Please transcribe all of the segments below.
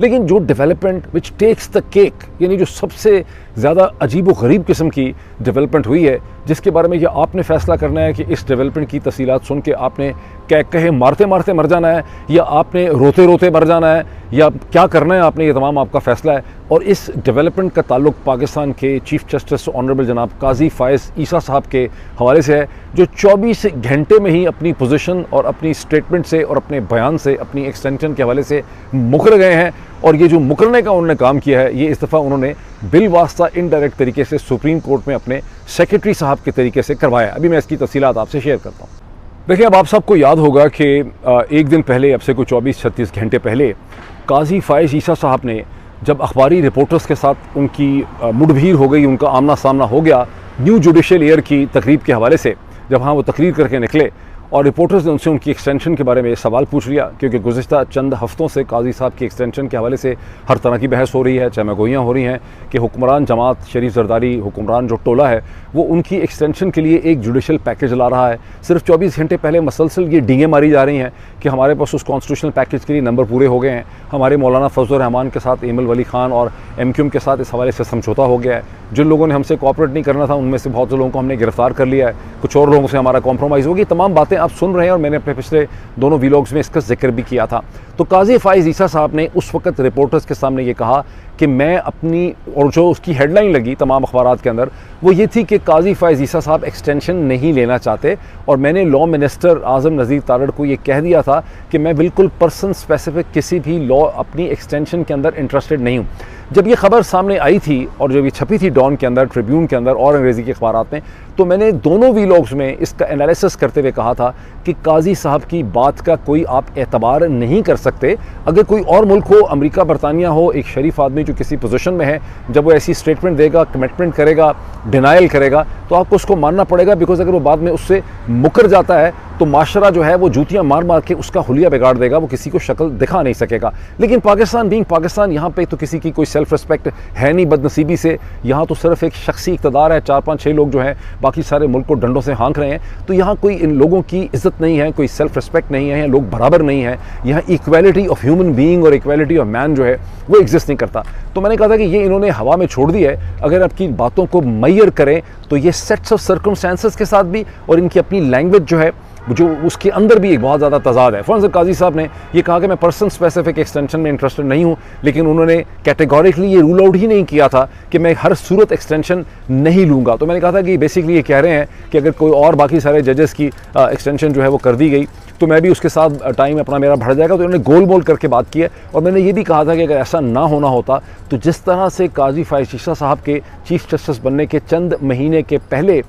लेकिन जो development which takes the cake, यानी जो सबसे ज़्यादा अजीब व गरीब किस्म की डेवलपमेंट हुई है, जिसके बारे में ये आपने फैसला करना है कि इस डेवलपमेंट की तफसीलात सुन के आपने कहे मारते मारते मर जाना है या आपने रोते रोते मर जाना है या क्या करना है आपने, ये तमाम आपका फ़ैसला है। और इस डेवलपमेंट का ताल्लुक पाकिस्तान के चीफ जस्टिस ऑनरेबल जनाब काजी फ़ाइज़ ईसा साहब के हवाले से है, जो 24 घंटे में ही अपनी पोजीशन और अपनी स्टेटमेंट से और अपने बयान से अपनी एक्सटेंशन के हवाले से मुकर गए हैं। और ये जो मुकरने का उन्होंने काम किया है, ये इस दफ़ा उन्होंने बिल वास्ता इनडायरेक्ट तरीके से सुप्रीम कोर्ट में अपने सेक्रेटरी साहब के तरीके से करवाया। अभी मैं इसकी तफसीलात आपसे शेयर करता हूँ। देखिए, अब आप सबको याद होगा कि एक दिन पहले, अब से कोई 24-36 घंटे पहले, काजी फ़ाइज़ ईसा साहब ने जब अखबारी रिपोर्टर्स के साथ उनकी मुठभेड़ हो गई, उनका आमना सामना हो गया न्यू जुडिशल ईयर की तकरीब के हवाले से, जब हाँ वो तकरीर करके निकले और रिपोर्टर्स ने उनसे उनकी एक्सटेंशन के बारे में सवाल पूछ लिया, क्योंकि गुज़िश्ता चंद हफ्तों से काजी साहब की एक्सटेंशन के हवाले से हर तरह की बहस हो रही है, चहमगोइयाँ हो रही हैं कि हुक्मरान जमात शरीफ जरदारी, हुक्मरान जो टोला है, वो उनकी एक्सटेंशन के लिए एक जुडिशल पैकेज ला रहा है। सिर्फ 24 घंटे पहले मसलसल ये डींगें मारी जा रही हैं कि हमारे पास उस कॉन्स्टिट्यूशनल पैकेज के लिए नंबर पूरे हो गए हैं, हमारे मौलाना फजल रहमान के साथ एमल वली खान और MQM के साथ इस हवाले से समझौता हो गया है, जिन लोगों ने हमसे कोऑपरेट नहीं करना था उनमें से बहुत से लोगों को हमने गिरफ्तार कर लिया है, कुछ और लोगों से हमारा कॉम्प्रोमाइज़ होगी। तमाम बातें आप सुन रहे हैं और मैंने अपने पिछले दोनों व्लॉग्स में इसका जिक्र भी किया था। तो काजी फ़ाइज़ ईसा साहब ने उस वक्त रिपोर्टर्स के सामने ये कहा कि मैं अपनी, और जो उसकी हेडलाइन लगी तमाम अखबारात के अंदर वो ये थी कि काजी फ़ाइज़ ईसा साहब एक्सटेंशन नहीं लेना चाहते, और मैंने लॉ मिनिस्टर आज़म नज़ीर तारड़ को ये कह दिया था कि मैं बिल्कुल पर्सन स्पेसिफिक किसी भी लॉ अपनी एक्सटेंशन के अंदर इंटरेस्टेड नहीं हूँ। जब ये खबर सामने आई थी और जब ये छपी थी डॉन के अंदर, ट्रिब्यून के अंदर और अंग्रेज़ी के अखबारात में, तो मैंने दोनों व्लॉग्स में इसका एनालिसिस करते हुए कहा था कि काजी साहब की बात का कोई आप एतबार नहीं कर सकते। अगर कोई और मुल्क हो, अमेरिका बरतानिया हो, एक शरीफ आदमी जो किसी पोजीशन में है, जब वो ऐसी स्टेटमेंट देगा, कमिटमेंट करेगा, डिनाइल करेगा, तो आपको उसको मानना पड़ेगा, बिकॉज अगर वो बाद में उससे मुकर जाता है तो माशरा जो है वो जूतियाँ मार मार के उसका हुलिया बिगाड़ देगा, वो किसी को शक्ल दिखा नहीं सकेगा। लेकिन पाकिस्तान बीइंग पाकिस्तान, यहाँ पे तो किसी की कोई सेल्फ रिस्पेक्ट है नहीं बदनसीबी से, यहाँ तो सिर्फ एक शख्सी इक़्तिदार है, 4-5-6 लोग जो हैं, बाकी सारे मुल्क को डंडों से हाँक रहे हैं। तो यहाँ कोई इन लोगों की इज्जत नहीं है, कोई सेल्फ रिस्पेक्ट नहीं है, लोग बराबर नहीं है, यहाँ इक्वालिटी ऑफ ह्यूमन बीइंग और इक्वालिटी ऑफ मैन जो है वो एग्जिस्ट नहीं करता। तो मैंने कहा था कि ये इन्होंने हवा में छोड़ दी है। अगर आपकी बातों को मैयर करें तो ये सेट्स ऑफ सर्कमस्टेंसेस के साथ भी, और इनकी अपनी लैंग्वेज जो है जो उसके अंदर भी एक बहुत ज़्यादा तजाद है। फॉर काजी साहब ने ये कहा कि मैं पर्सन स्पेसिफिक एक्सटेंशन में इंटरेस्टेड नहीं हूँ, लेकिन उन्होंने कैटेगोरिकली ये रूल आउट ही नहीं किया था कि मैं हर सूरत एक्सटेंशन नहीं लूँगा। तो मैंने कहा था कि बेसिकली ये कह रहे हैं कि अगर कोई और बाकी सारे जजेस की एक्सटेंशन जो है वो कर दी गई तो मैं भी उसके साथ टाइम अपना मेरा बढ़ जाएगा। तो उन्होंने गोल मोल करके बात की है। और मैंने ये भी कहा था कि अगर ऐसा ना होना होता तो जिस तरह से काजी फ़ाइज़ ईसा साहब के चीफ जस्टिस बनने के चंद महीने के पहले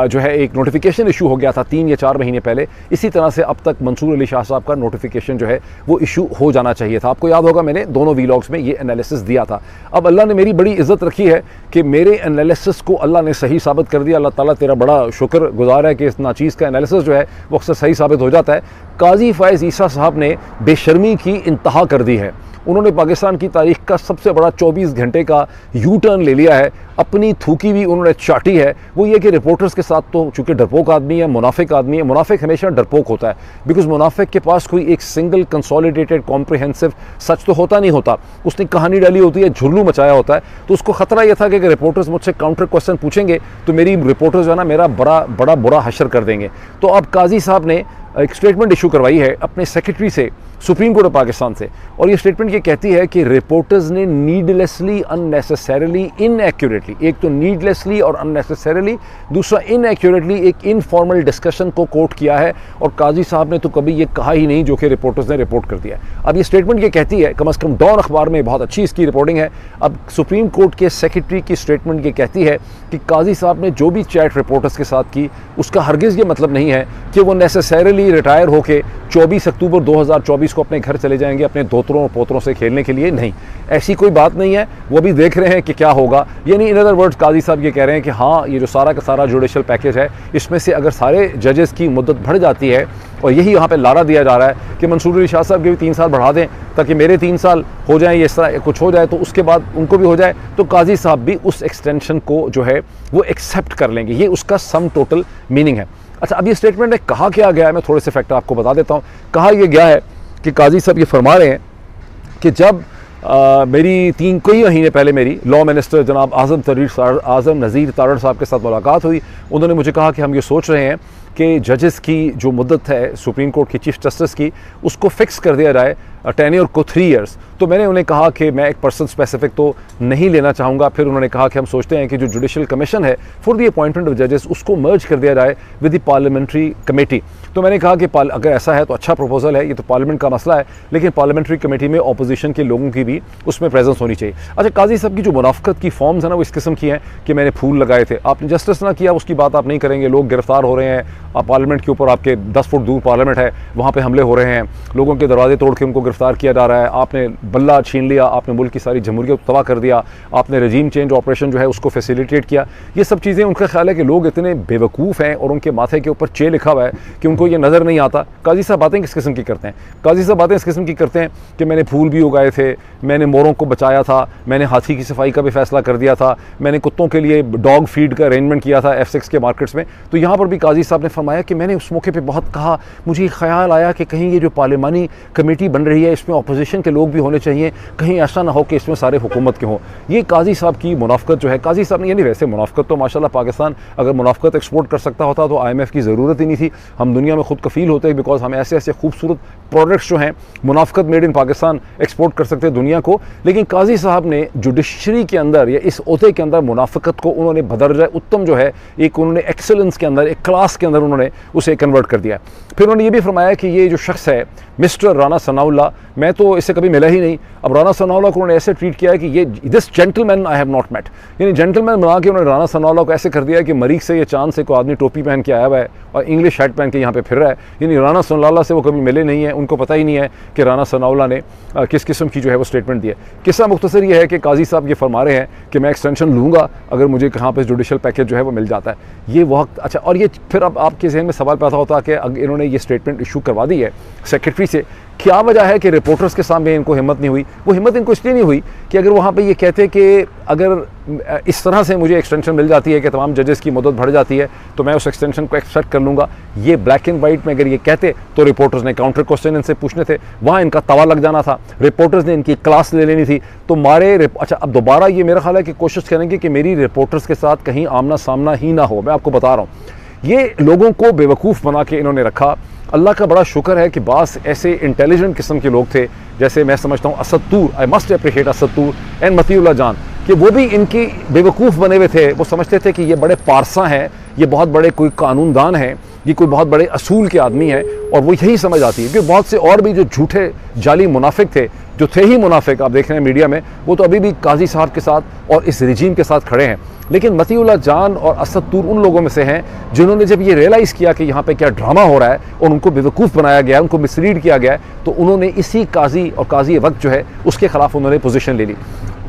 जो है एक नोटिफिकेशन इशू हो गया था 3 या 4 महीने पहले, इसी तरह से अब तक मंसूर अली शाह साहब का नोटिफिकेशन जो है वो इशू हो जाना चाहिए था। आपको याद होगा मैंने दोनों व्लॉग्स में ये एनालिसिस दिया था। अब अल्लाह ने मेरी बड़ी इज्जत रखी है कि मेरे एनालिसिस को अल्लाह ने सही साबित कर दिया। अल्लाह ताला तेरा बड़ा शुक्रगुजार है कि इस नाचीज़ का एनालिसिस जो है वो अक्सर सही साबित हो जाता है। काजी फ़ाइज़ ईसा साहब ने बेशर्मी की इंतहा कर दी है। उन्होंने पाकिस्तान की तारीख का सबसे बड़ा 24 घंटे का यू टर्न ले लिया है, अपनी थूकी भी उन्होंने चाटी है। वो ये कि रिपोर्टर्स के साथ तो चूँकि डरपोक आदमी है, मुनाफिक आदमी है, मुनाफिक हमेशा डरपोक होता है, बिकॉज मुनाफिक के पास कोई एक सिंगल कंसोलिडेटेड कॉम्प्रिहेंसिव सच तो होता नहीं होता, उसने कहानी डाली होती है, झुर्लू मचाया होता है। तो उसको ख़तरा यह था कि अगर रिपोर्टर्स मुझसे काउंटर क्वेश्चन पूछेंगे तो मेरी रिपोर्टर्स जो है ना मेरा बड़ा बुरा हशर कर देंगे। तो अब काजी साहब ने एक स्टेटमेंट इशू करवाई है अपने सेक्रेटरी से, सुप्रीम कोर्ट ऑफ पाकिस्तान से, और ये स्टेटमेंट ये कहती है कि रिपोर्टर्स ने नीडलेसली, अननेसेसरीली, इनएक्यूरेटली, एक तो नीडलेसली और अननेसेसरीली, दूसरा इनएक्यूरेटली एक इनफॉर्मल डिस्कशन को कोट किया है। और काजी साहब ने तो कभी ये कहा ही नहीं जो कि रिपोर्टर्स ने रिपोर्ट कर दिया है। अब ये स्टेटमेंट ये कहती है, कम से कम डॉन अखबार में बहुत अच्छी इसकी रिपोर्टिंग है। अब सुप्रीम कोर्ट के सेक्रेटरी की स्टेटमेंट ये कहती है कि काजी साहब ने जो भी चैट रिपोर्टर्स के साथ की उसका हरगिज़ ये मतलब नहीं है कि वो नेसेसरीली रिटायर होके 24 अक्टूबर 2024 को अपने घर चले जाएंगे अपने दोतरों और पोतरों से खेलने के लिए। नहीं, ऐसी कोई बात नहीं है। वो भी देख रहे हैं कि क्या होगा। यानी इन अदर वर्ड्स काजी साहब ये कह रहे हैं कि हाँ, ये जो सारा का सारा जुडिशल पैकेज है इसमें से अगर सारे जजेस की मुद्दत बढ़ जाती है, और यही यहाँ पे लारा दिया जा रहा है कि मंसूर अली शाह साहब के भी 3 साल बढ़ा दें ताकि मेरे 3 साल हो जाएं, इस तरह कुछ हो जाए तो उसके बाद उनको भी हो जाए, तो काजी साहब भी उस एक्सटेंशन को जो है वो एक्सेप्ट कर लेंगे। ये उसका सम टोटल मीनिंग है। अच्छा, अब ये स्टेटमेंट में कहा क्या गया है, मैं थोड़े से फैक्टर आपको बता देता हूँ। कहा यह गया है कि काजी साहब ये फरमा रहे हैं कि जब मेरी कई महीने पहले मेरी लॉ मिनिस्टर जनाब आज़म नज़ीर तारड़ साहब के साथ मुलाकात हुई। उन्होंने मुझे कहा कि हम ये सोच रहे हैं कि जजेस की जो मुद्दत है सुप्रीम कोर्ट की चीफ जस्टिस की, उसको फिक्स कर दिया जाए टेन्योर को 3 इयर्स। तो मैंने उन्हें कहा कि मैं एक पर्सन स्पेसिफिक तो नहीं लेना चाहूँगा। फिर उन्होंने कहा कि हम सोचते हैं कि जो जुडिशल कमीशन है फॉर द अपॉइंटमेंट ऑफ जजेस, उसको मर्ज कर दिया जाए विद द पार्लियामेंट्री कमेटी। तो मैंने कहा कि अगर ऐसा है तो अच्छा प्रपोजल है, ये तो पार्लियामेंट का मसला है, लेकिन पार्लियामेंट्री कमेटी में अपोजिशन के लोगों की भी उसमें प्रेजेंस होनी चाहिए। अच्छा, काजी साहब की जो मुनाफकत की फॉर्म्स है ना, वो इस किस्म की हैं कि मैंने फूल लगाए थे, आपने जस्टिस ना किया, उसकी बात आप नहीं करेंगे, लोग गिरफ्तार हो रहे हैं, पार्लियामेंट के ऊपर आपके 10 फुट दूर पार्लियामेंट है, वहाँ पे हमले हो रहे हैं, लोगों के दरवाजे तोड़ के उनको गिरफ्तार किया जा रहा है, आपने बल्ला छीन लिया, आपने मुल्क की सारी जमहूरियत तबाह कर दिया, आपने रजीम चेंज ऑपरेशन जो है उसको फैसिलिटेट किया। ये सब चीज़ें उनका ख्याल है कि लोग इतने बेवकूफ़ हैं और उनके माथे के ऊपर चे लिखा हुआ है कि उनको ये नज़र नहीं आता। काजी साहब बातें किस किस्म की करते हैं? काजी साहब बातें इस किस्म की करते हैं कि मैंने फूल भी उगाए थे, मैंने मोरों को बचाया था, मैंने हाथी की सफाई का भी फैसला कर दिया था, मैंने कुत्तों के लिए डॉग फीड का अरेंजमेंट किया था F6 के मार्केट्स में। तो यहाँ पर भी काजी साहब ने फरमाया कि मैंने उस मौके पर बहुत कहा, मुझे ख्याल आया कि कहीं ये जो पार्लिमानी कमेटी बन रही है इसमें अपोजिशन के लोग भी होने चाहिए, कहीं ऐसा ना हो कि इसमें सारे हुकूमत के हों। ये काजी साहब की मुनाफकत जो है, काजी साहब ने, यानी वैसे मुनाफकत तो माशाल्लाह पाकिस्तान अगर मुनाफकत एक्सपोर्ट कर सकता होता तो IMF की ज़रूरत ही नहीं थी, हम दुनिया में खुद कफील होते, बिकॉज हम ऐसे ऐसे खूबसूरत प्रोडक्ट्स जो हैं मुनाफकत मेड इन पाकिस्तान एक्सपोर्ट कर सकते दुनिया को। लेकिन काजी साहब ने जुडिशरी के अंदर या इस ओहदे के अंदर मुनाफकत को उन्होंने बदरजा उत्तम जो है, एक उन्होंने एक्सेलेंस के अंदर, एक क्लास के अंदर उन्होंने उसे कन्वर्ट कर दिया। फिर उन्होंने ये भी फरमाया कि ये जो शख्स है मिस्टर राना सनाउल्लाह, मैं तो इससे कभी मिला ही नहीं, अब राना सनाउल्लाह को उन्होंने ऐसे ट्रीट किया है कि ये this gentleman I have not met, यानी जेंटलमैन बना के उन्होंने राना सनाउल्लाह को ऐसे कर दिया कि मरीख से या चांद से कोई आदमी टोपी पहन के आया हुआ है और इंग्लिश शर्ट पहन के यहाँ पे फिर रहा है। यानी राना सनाउल्लाह से वो कभी मिले नहीं है, उनको पता ही नहीं है कि राना सनाउल्लाह ने किस किस्म की जो है वो स्टेटमेंट दी है। किस्सा मुख्तसर ये है कि काजी साहब ये फरमा रहे हैं कि मैं एक्सटेंशन लूँगा अगर मुझे कहाँ पर जुडिशल पैकेज जो है वो मिल जाता है। ये वक्त अच्छा, और ये फिर अब आपके जहन में सवाल पैदा होता है कि अगर इन्होंने ये स्टेटमेंट इशू करवा दी है सेक्रेटरी से, क्या वजह है कि रिपोर्टर्स के सामने इनको हिम्मत नहीं हुई? वो हिम्मत इनको इसलिए नहीं हुई कि अगर वहाँ पे ये कहते कि अगर इस तरह से मुझे एक्सटेंशन मिल जाती है कि तमाम जजेस की मुद्दत बढ़ जाती है तो मैं उस एक्सटेंशन को एक्सेप्ट कर लूँगा, ये ब्लैक एंड वाइट में अगर ये कहते तो रिपोर्टर्स ने काउंटर क्वेश्चन इनसे पूछने थे, वहाँ इनका तवा लग जाना था, रिपोर्टर्स ने इनकी क्लास ले लेनी थी। तो अच्छा, अब दोबारा ये मेरा ख्याल है कि कोशिश करेंगे कि मेरी रिपोर्टर्स के साथ कहीं आमना सामना ही ना हो। मैं आपको बता रहा हूँ, ये लोगों को बेवकूफ़ बना के इन्होंने रखा। अल्लाह का बड़ा शुक्र है कि बास ऐसे इंटेलिजेंट किस्म के लोग थे, जैसे मैं समझता हूँ Asad Toor, I must appreciate Asad Toor and Matiullah Jan, कि वो भी इनकी बेवकूफ़ बने हुए थे। वो समझते थे कि ये बड़े पारसा हैं, ये बहुत बड़े कोई कानूनदान हैं, ये कोई बहुत बड़े असूल के आदमी हैं, और वो यही समझ आती है कि बहुत से और भी जो झूठे जाली मुनाफिक थे, जो थे ही मुनाफिक, आप देख रहे हैं मीडिया में, वो तो अभी भी काजी साहब के साथ और इस रिजीम के साथ खड़े हैं। लेकिन मतीउल्लाह जान और असद तूर उन लोगों में से हैं जिन्होंने जब ये रियलाइज़ किया कि यहाँ पे क्या ड्रामा हो रहा है और उनको बेवकूफ़ बनाया गया है, उनको मिसलीड किया गया है, तो उन्होंने इसी काजी और काजी वक्त जो है उसके ख़िलाफ़ उन्होंने पोजीशन ले ली।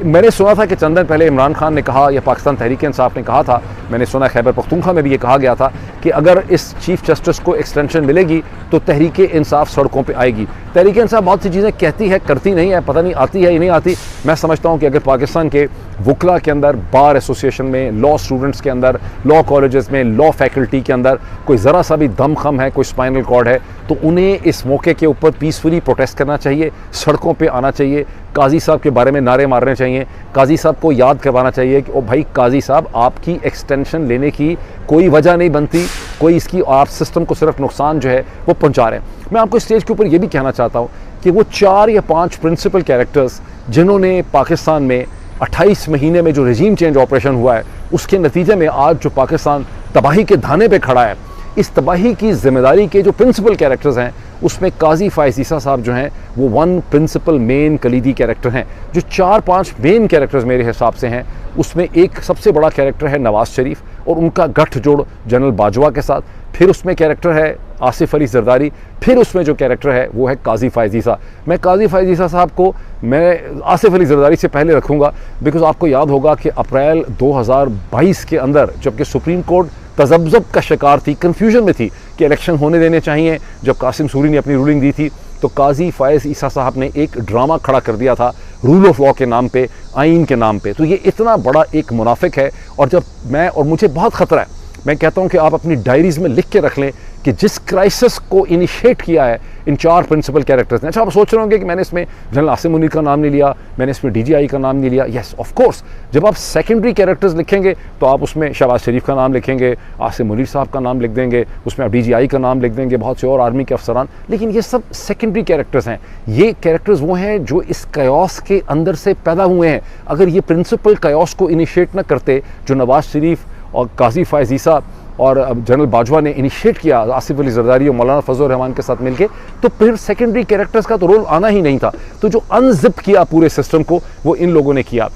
मैंने सुना था कि चंद दिन पहले इमरान खान ने कहा, या पाकिस्तान तहरीक इंसाफ ने कहा था, मैंने सुना खैबर पख्तूनख्वा में भी ये कहा गया था कि अगर इस चीफ जस्टिस को एक्सटेंशन मिलेगी तो तहरीक इंसाफ सड़कों पे आएगी। तहरीक इंसाफ बहुत सी चीज़ें कहती है, करती नहीं है, पता नहीं आती है या नहीं आती। मैं समझता हूँ कि अगर पाकिस्तान के वकला के अंदर, बार एसोसिएशन में, लॉ स्टूडेंट्स के अंदर, लॉ कॉलेजेस में, लॉ फैकल्टी के अंदर कोई ज़रा सा भी दम खम है, कोई स्पाइनल कॉर्ड है, तो उन्हें इस मौके के ऊपर पीसफुली प्रोटेस्ट करना चाहिए, सड़कों पे आना चाहिए, काजी साहब के बारे में नारे मारने चाहिए, काजी साहब को याद करवाना चाहिए कि ओ भाई काजी साहब, आपकी एक्सटेंशन लेने की कोई वजह नहीं बनती, कोई इसकी आप सिस्टम को सिर्फ नुकसान जो है वो पहुंचा रहे हैं। मैं आपको स्टेज के ऊपर ये भी कहना चाहता हूँ कि वो 4 या 5 प्रिंसिपल कैरेक्टर्स जिन्होंने पाकिस्तान में 28 महीने में जो रजीम चेंज ऑपरेशन हुआ है उसके नतीजे में आज जो पाकिस्तान तबाही के धाने पे खड़ा है, इस तबाही की जिम्मेदारी के जो प्रिंसिपल कैरेक्टर्स हैं उसमें काजी फायज़ ईसा साहब जो हैं वो 1 प्रिंसिपल मेन कलीदी कैरेक्टर हैं। जो 4-5 मेन कैरेक्टर्स मेरे हिसाब से हैं उसमें एक सबसे बड़ा कैरेक्टर है नवाज़ शरीफ और उनका गठजोड़ जनरल बाजवा के साथ, फिर उसमें कैरेक्टर है आसिफ अली जरदारी, फिर उसमें जो कैरेक्टर है वो है काजी फायज़ ईसा। मैं काजी फायज़ ईसा साहब को मैं आसिफ अली जरदारी से पहले रखूँगा, बिकॉज़ आपको याद होगा कि अप्रैल 2022 के अंदर जबकि सुप्रीम कोर्ट तज़ब्ज़ब का शिकार थी, कन्फ्यूजन में थी कि इलेक्शन होने देने चाहिए, जब कासिम सूरी ने अपनी रूलिंग दी थी तो काजी फायज़ ईसा साहब ने एक ड्रामा खड़ा कर दिया था रूल ऑफ लॉ के नाम पे, आइन के नाम पे। तो ये इतना बड़ा एक मुनाफिक है, और जब मैं और मुझे बहुत ख़तरा है, मैं कहता हूँ कि आप अपनी डायरीज़ में लिख के रख लें कि जिस क्राइसिस को इनिशिएट किया है इन 4 प्रिंसिपल कैरेक्टर्स ने। अच्छा, आप सोच रहे होंगे कि मैंने इसमें जनरल आसिम मुनीर का नाम नहीं लिया, मैंने इसमें DGI का नाम नहीं लिया। यस ऑफ कोर्स, जब आप सेकेंडरी कैरेक्टर्स लिखेंगे तो आप उसमें शहबाज शरीफ का नाम लिखेंगे, आसिम मुनीर साहब का नाम लिख देंगे, उसमें आप DGI का नाम लिख देंगे, बहुत से और आर्मी के अफसरान, लेकिन ये सब सेकेंडरी कैरेक्टर्स हैं। ये कैरेक्टर्स वो हैं जो इस कयास के अंदर से पैदा हुए हैं। अगर ये प्रिंसिपल कयास को इनिशिएट न करते, जो नवाज शरीफ और काजी फायज़ ईसा और जनरल बाजवा ने इनिशिएट किया आसिफ अली जरदारी और मौलाना फजल रहमान के साथ मिलके, तो फिर सेकेंडरी कैरेक्टर्स का तो रोल आना ही नहीं था। तो जो अनजिप किया पूरे सिस्टम को, वो इन लोगों ने किया।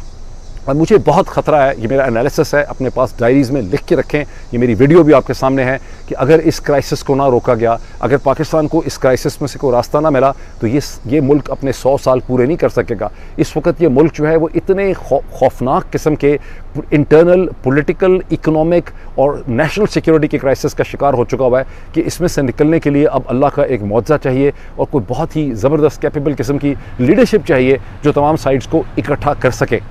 और मुझे बहुत ख़तरा है, ये मेरा एनालिसिस है, अपने पास डायरीज़ में लिख के रखें, ये मेरी वीडियो भी आपके सामने है, कि अगर इस क्राइसिस को ना रोका गया, अगर पाकिस्तान को इस क्राइसिस में से कोई रास्ता ना मिला, तो ये मुल्क अपने 100 साल पूरे नहीं कर सकेगा। इस वक्त ये मुल्क जो है वो इतने खौफनाक किस्म के इंटरनल पॉलिटिकल, इकोनॉमिक और नेशनल सिक्योरिटी के क्राइसिस का शिकार हो चुका हुआ है कि इसमें से निकलने के लिए अब अल्लाह का एक मौजज़ा चाहिए और कोई बहुत ही ज़बरदस्त कैपेबल किस्म की लीडरशिप चाहिए जो तमाम साइड्स को इकट्ठा कर सके।